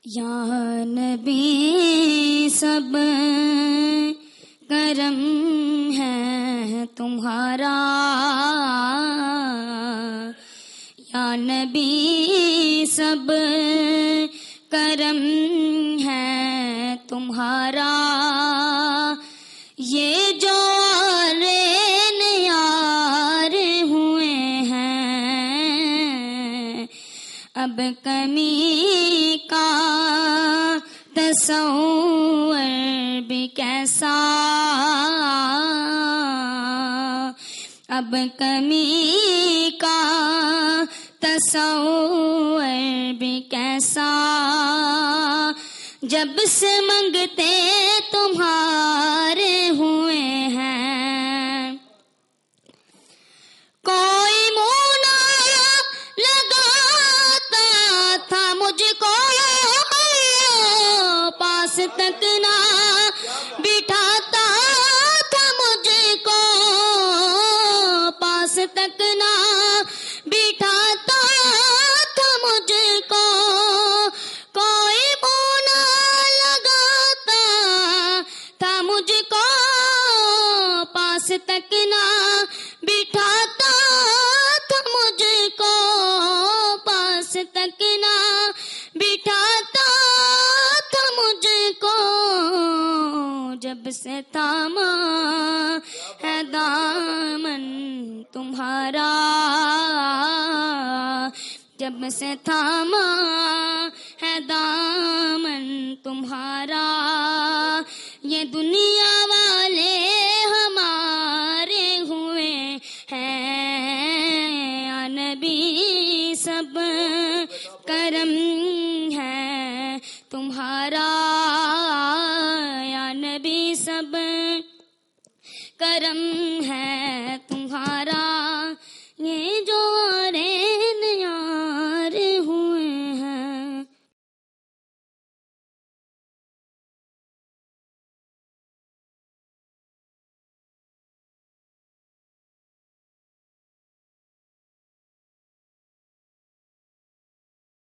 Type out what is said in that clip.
یا نبی سب کرم ہے تمہارا، یا نبی سب کرم ہے تمہارا، یہ جو یار ہوئے ہیں اب کمی کا تصور بھی کیسا، اب کمی کا تصور بھی کیسا، جب سے منگتے تمہارے ہوئے ہیں، کوئی منہ نہ لگاتا تھا مجھ کو، پاس تک نہ بٹھاتا تھا مجھ کو، پاس تک نہ بٹھاتا تھا مجھ کو، کوئی منہ نہ لگاتا تھا مجھ کو، پاس تک نہ بٹھاتا تھا مجھ کو، پاس تک نہ بٹھاتا تھا مجھ کو، جب سے تھاما ہے دامن تمہارا، جب سے تھاما ہے دامن تمہارا، یہ دنیا والے ہمارے ہوئے ہیں، یا نبی سب کرم ہے تمہارا، یا نبی سب کرم ہے